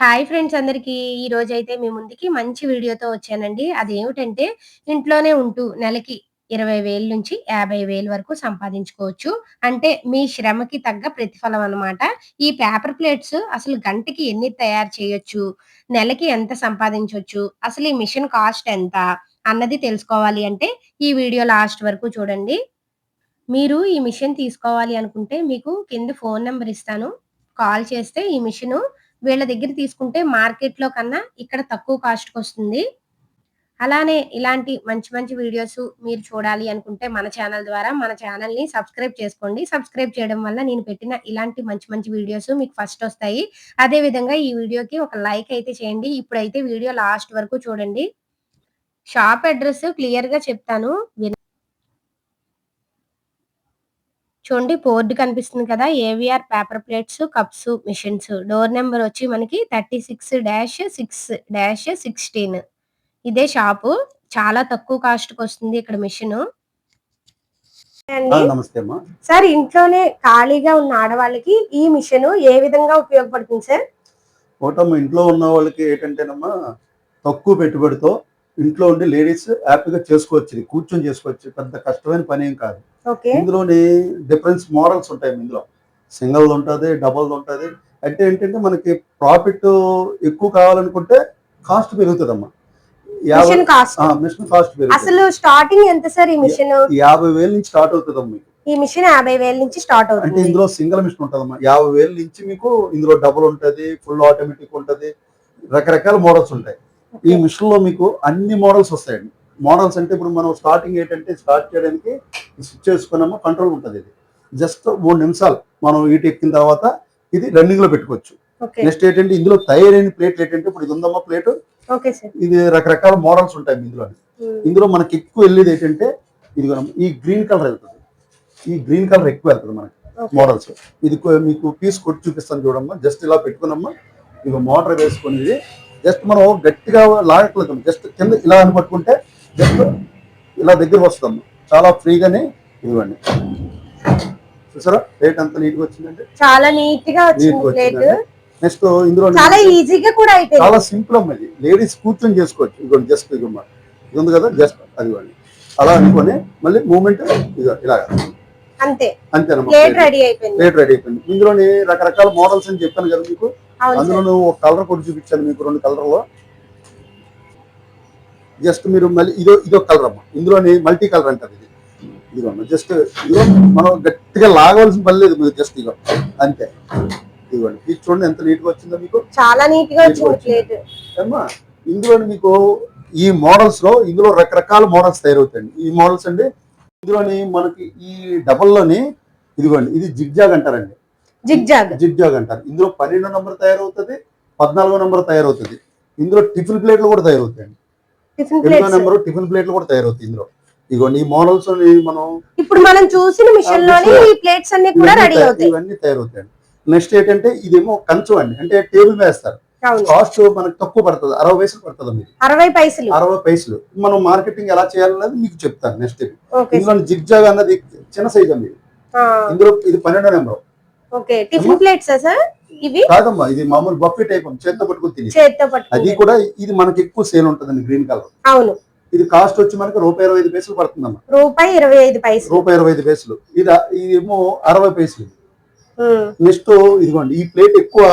Hi friends అందరికీ. ఈరోజైతే మీ ముందుకి మంచి వీడియోతో వచ్చానండి. అదేమిటంటే ఇంట్లోనే ఉంటూ నెలకి 20,000-50,000 వరకు సంపాదించుకోవచ్చు. అంటే మీ శ్రమకి తగ్గ ప్రతిఫలం అన్నమాట. ఈ పేపర్ ప్లేట్స్ అసలు గంటకి ఎన్ని తయారు చేయొచ్చు? నెలకి ఎంత సంపాదించొచ్చు? అసలు ఈ మిషన్ కాస్ట్ ఎంత? అన్నది తెలుసుకోవాలి అంటే ఈ వీడియో లాస్ట్ వరకు చూడండి. మీరు ఈ మిషన్ తీసుకోవాలి అనుకుంటే మీకు కింద ఫోను నంబర్ ఇస్తాను. కాల్ చేస్తే ఈ మిషను వీళ్ళ దగ్గర తీసుకుంటే మార్కెట్‌లో కన్నా ఇక్కడ తక్కువ కాస్ట్‌కొస్తుంది. అలానే ఇలాంటి మంచి మంచి వీడియోస్ మీరు చూడాలి అనుకుంటే మన ఛానల్ ద్వారా మన ఛానల్‌ని సబ్స్క్రైబ్ చేసుకోండి. సబ్స్క్రైబ్ చేయడం వల్ల నేను పెట్టిన ఇలాంటి మంచి మంచి వీడియోస్ మీకు ఫస్ట్ ఒస్తాయి. అదే విధంగా ఈ వీడియోకి ఒక లైక్ అయితే చేయండి. ఇప్పుడైతే వీడియో లాస్ట్ వరకు చూడండి. షాప్ అడ్రెస్ క్లియర్‌గా చెప్తాను. చూడండి బోర్డ్ కనిపిస్తుంది కదా! AVR paper plates, cups, machines. Door number వచ్చి మనకి 36-6-16 ఇదే షాపు. చాలా తక్కువ కాస్ట్‌కొస్తుంది ఇక్కడ మిషను. అండి. నమస్తే అమ్మా. సార్ ఇంట్లోనే ఖాళీగా ఉన్న ఆడవాళ్ళకి ఈ మిషను ఏ విధంగా ఉపయోగపడుతుంది సార్? ఒకటమ్మా, ఇంట్లో ఉన్న వాళ్ళకి ఏంటంటేనమ్మా, తక్కువ పెట్టుబడితో ఇంట్లో ఉండి లేడీస్ హ్యాపీగా చేసుకోవచ్చు. ఇది కూర్చొని చేసుకోవచ్చు. పెద్ద కష్టమైన పని ఏం కాదు. ఇందులోని డిఫరెన్స్ మోడల్స్ ఉంటాయి. ఇందులో సింగిల్ ఉంటది, డబుల్ ఉంటది. అంటే ఏంటంటే మనకి ప్రాఫిట్ ఎక్కువ కావాలనుకుంటే కాస్ట్ పెరుగుతుందమ్మా. మిషన్ కాస్ట్ పెరుగుతుంది. అసలు స్టార్టింగ్ ఎంత సార్ ఈ మిషన్? 50,000 నుంచి స్టార్ట్ అవుతుందమ్మా. ఈ మిషన్ 50,000 నుంచి స్టార్ట్ అవుతుంది. అంటే ఇందులో సింగిల్ మిషన్ ఉంటదమ్మా. 50,000 నుంచి మీకు ఇందులో డబుల్ ఉంటది, ఫుల్ ఆటోమేటిక్ ఉంటది, రకరకాల మోడల్స్ ఉంటాయి. ఈ మిషన్ లో మీకు అన్ని మోడల్స్ వస్తాయండి. మోడల్స్ అంటే ఇప్పుడు మనం స్టార్టింగ్ ఏంటంటే స్టార్ట్ చేయడానికి స్విచ్ చేసుకున్నామో కంట్రోల్ ఉంటుంది. ఇది జస్ట్ 3 నిమిషాలు మనం హీట్ ఎక్కిన తర్వాత ఇది రన్నింగ్ లో పెట్టుకోవచ్చు. నెక్స్ట్ ఏంటంటే ఇందులో తయారైన ప్లేట్ ఏంటంటే ఇప్పుడు ఇది ఉందమ్మా ప్లేట్. ఇది రకరకాల మోడల్స్ ఉంటాయి ఇందులో. ఇందులో మనకి ఎక్కువ వెళ్ళేది ఏంటంటే ఇది ఈ గ్రీన్ కలర్ వెళ్తుంది. ఈ గ్రీన్ కలర్ ఎక్కువ వెళ్తుంది మనకి మోడల్స్. ఇది మీకు పీస్ కొట్టి చూపిస్తాను చూడమ్మా. జస్ట్ ఇలా పెట్టుకున్నమ్మా, ఇక మోటార్ వేసుకుని ఇది జస్ట్ మనం గట్టిగా లాగట్లేదు. జస్ట్ కింద ఇలా అని పట్టుకుంటే జస్ట్ ఇలా దగ్గర వస్తుందమ్మా. చాలా ఫ్రీగానే ఇవ్వండి. చూసారా ప్లేట్ అంత నీట్ గా వచ్చిందంటే? చాలా నీట్ గా వచ్చింది. నెక్స్ట్ ఇందులో చాలా ఈజీగా కూడా అయిపోయింది. చాలా సింపుల్ అమ్మా. ఇది లేడీస్ కూర్చొని చేసుకోవచ్చు. ఇదిగోండి జస్ట్ ఇది ఉంది కదా, జస్ట్ అది ఇవ్వండి. అలా అనుకోని మళ్ళీ మూమెంట్ ఇలాగా అంతేనమ్మా. ప్లేట్ రెడీ అయిపోయింది. ఇందులోని రకరకాల మోడల్స్ అని చెప్పాను కదా మీకు. అందులో ఒక కలర్ కూడా చూపించాను మీకు, 2 కలర్లో. జస్ట్ మీరు మళ్ళీ ఇదో కలర్ అమ్మా. ఇందులోని మల్టీ కలర్ అంటారు. ఇదిగోమ్మా జస్ట్ ఇదిగో మనం గట్టిగా లాగవలసిన పని లేదు. మీరు జస్ట్ ఇదిగో అంతే. ఇదిగోండి ఇది చూడండి ఎంత నీట్ గా వచ్చిందో మీకు. చాలా నీట్ గా వచ్చింది అమ్మా. ఇందులో మీకు ఈ మోడల్స్ లో ఇందులో రకరకాల మోడల్స్ తయారవుతాయండి. ఈ మోడల్స్ అండి ఇందులోని మనకి ఈ డబల్ లోని ఇదిగోండి ఇది జిగ్జాగ్ అంటారండి. జిగ్జాగ్ అంటారు. ఇందులో 12వ నంబర్ తయారవుతుంది, 14వ నంబర్ తయారవుతుంది. ఇందులో టిఫిన్ ప్లేట్లు కూడా తయారవుతాయండి. 8వ నంబర్ టిఫిన్ ప్లేట్లు కూడా తయారవుతాయి ఇందులో. ఇదిగోండి ఈ మోడల్స్ మనం ఇప్పుడు మనం చూసిన మిషన్ లోని ఈ ప్లేట్స్ అన్ని కూడా రెడీ అవుతాయి. ఇవన్నీ తయారవుతాయండి. నెక్స్ట్ ఏంటంటే ఇదేమో కంచం అండి. అంటే టేబుల్ వేస్తారు. కాస్ట్ మనకు తక్కువ పడుతుంది. 60 పైసలు పడుతుంది మీకు. 60 పైసలు. మనం మార్కెటింగ్ ఎలా చేయాలన్నది మీకు చెప్తాను నెక్స్ట్. ఇందులో జిగ్జాగ్ అన్నది చిన్న సైజ్ అండి. ఇందులో ఇది 12వ నెంబర్. టిఫిన్ ప్లేట్స్ ఇవి కాదమ్మా, ఇది మామూలు బఫే టైప్ చేత్తో పట్టుకుని తిని. అది కూడా ఇది మనకి ఎక్కువ సేల్ ఉంటుందండి గ్రీన్ కలర్. అవును. ఇది కాస్ట్ వచ్చి మనకి ₹25 పడుతుందమ్మా. ₹25. ఇది ఏమో 60 పైసలు. నెక్స్ట్ ఇదిగోండి ఈ ప్లేట్ ఎక్కువ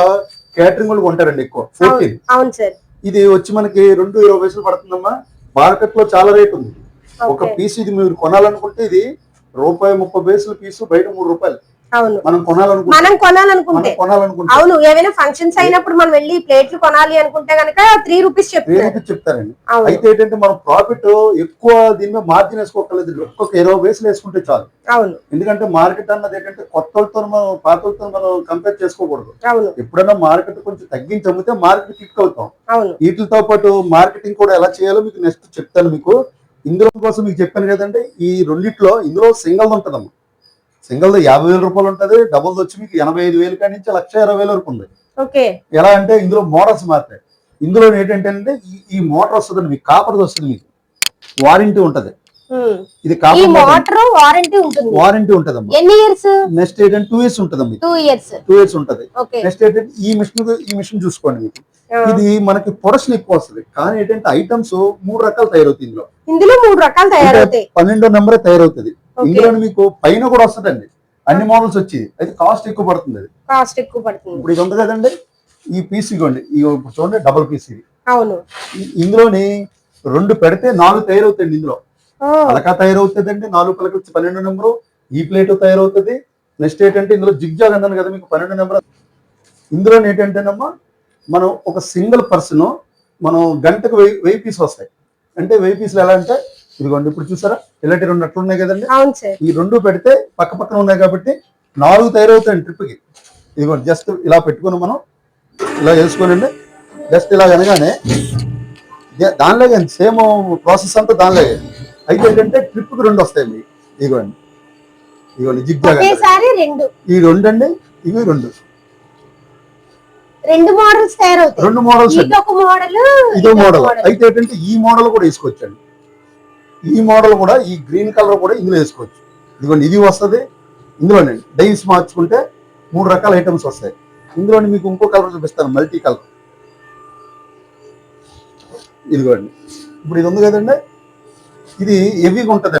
క్యాటరింగ్ వాళ్ళు కొంటారండి ఎక్కువ. 14. అవును సార్. ఇది వచ్చి మనకి ₹2.20 పడుతుందమ్మా. మార్కెట్ లో చాలా రేట్ ఉంది. ఒక పీస్ ఇది మీరు కొనాలనుకుంటే ఇది ₹30 పీసు, బయట ₹3. అవును. మనం కొనాలనుకుంటే అవును. ఏమైనా ఫంక్షన్స్ అయినప్పుడు మనం వెళ్ళి ప్లేట్లు కొనాలి అనుకుంటే గనక ₹3 చెప్తారండి. అయితే ఏంటంటే మనం ప్రాఫిట్ ఎక్కువ దీని మీద మార్జిన్ వేసుకోకలేదు. ఒక్కొక్క 20 పైసలు వేసుకుంటే చాలు. అవును. ఎందుకంటే మార్కెట్ అన్నది ఏంటంటే కొత్తలతో మనం పాతలతో మనం కంపేర్ చేసుకోకూడదు. అవును. ఎప్పుడైనా మార్కెట్ కొంచెం తగ్గించి అమ్మితే మార్కెట్ క్లిక్ అవుతాం. అవును. వీటితో పాటు మార్కెటింగ్ కూడా ఎలా చేయాలో మీకు నెక్స్ట్ చెప్తాను మీకు. ఇందులో కోసం మీకు చెప్పాను కదంటే ఈ రెండిట్లో ఇందులో సింగిల్ ఉంటదమ్మా. సింగిల్ ₹50,000 ఉంటది. డబుల్ వచ్చి మీకు 85,000 కాడి నుంచి 1,20,000 వరకు ఉంది. ఎలా అంటే ఇందులో మోడల్స్ మారుతాయి. ఇందులో ఏంటంటే ఈ మోటార్ వస్తుందండి మీకు. కాపర్ వస్తుంది. మీకు వారంటీ ఉంటది. ఇది కాపర్ వారంటీ ఉంటదమ్మా. నెక్స్ట్ ఏంటంటే 2 years ఉంటదమ్మా. 2 years ఉంటది. నెక్స్ట్ ఏంటంటే ఈ మిషన్ చూసుకోండి. మీకు ఇది మనకి ప్రొడక్షన్ ఎక్కువ వస్తుంది, కానీ ఏంటంటే ఐటమ్స్ 3 రకాలు తయారవుతాయి ఇందులో. ఇందులో 3 రకాలు తయారవుతాయి. 12 నెంబరే తయారవుతుంది. ఓకే. ఇందులో మీకు పైన కూడా వస్తుందండి అన్ని మోడల్స్ వచ్చి, అయితే కాస్ట్ ఎక్కువ పడుతుంది. అది కాస్ట్ ఎక్కువ పడుతుంది. ఇప్పుడు ఇది ఉంది కదండి, ఈ పీస్ ఇవ్వండి, ఇప్పుడు చూడండి డబుల్ పీస్ ఇది. అవును. ఇందులోని 2 పెడితే 4 తయారవుతాయండి. ఇందులో ఓ, పలక తయారవుతుందండి, 4 పలక వచ్చి 12 నెంబరు. ఈ ప్లేట్ తయారవుతుంది. నెక్స్ట్ ఏంటంటే ఇందులో జిగ్జాగ్ అన్నాను కదా మీకు 12 నెంబర్. ఇందులో ఏంటంటేనమ్మా మనం ఒక సింగిల్ పర్సన్ మనం గంటకు 1000 పీసులు వస్తాయి. అంటే 1000 పీసులు ఎలా అంటే ఇదిగోండి, ఇప్పుడు చూసారా ఇలాంటి 2 అట్లు ఉన్నాయి కదండి. అవును సార్. ఈ 2 పెడితే పక్క పక్కన ఉన్నాయి కాబట్టి 4 తయారవుతాయండి ట్రిప్కి. ఇదిగోండి జస్ట్ ఇలా పెట్టుకుని మనం ఇలా వేసుకోనండి, జస్ట్ ఇలా అనగానే దానిలో సేమ్ ప్రాసెస్ అంతా దానిలో. అయితే ఏంటంటే ట్రిప్కి 2 వస్తాయి మీకు. ఇదిగోండి ఇదిగోండి జిగ్జాగ్ ఒకేసారి 2 ఈ 2 అండి, ఇవి 2 మోడల్స్ తయారవుతాయి. 2 మోడల్స్ అండి. ఇదొక మోడల్, ఇదో మోడల్. అయితే ఏంటంటే ఈ మోడల్ కూడా వేసుకోవచ్చండి. ఈ మోడల్ కూడా ఈ గ్రీన్ కలర్ కూడా ఇందులో వేసుకోవచ్చు. ఇదిగోండి ఇది వస్తుంది. ఇందులోనండి డైస్ మార్చుకుంటే 3 రకాల ఐటమ్స్ వస్తాయి. ఇందులోని మీకు ఇంకో కలర్ చూపిస్తాను, మల్టీ కలర్. ఇదిగోండి ఇప్పుడు ఇది ఉంది కదండి, ఇది హెవీగా ఉంటుంది.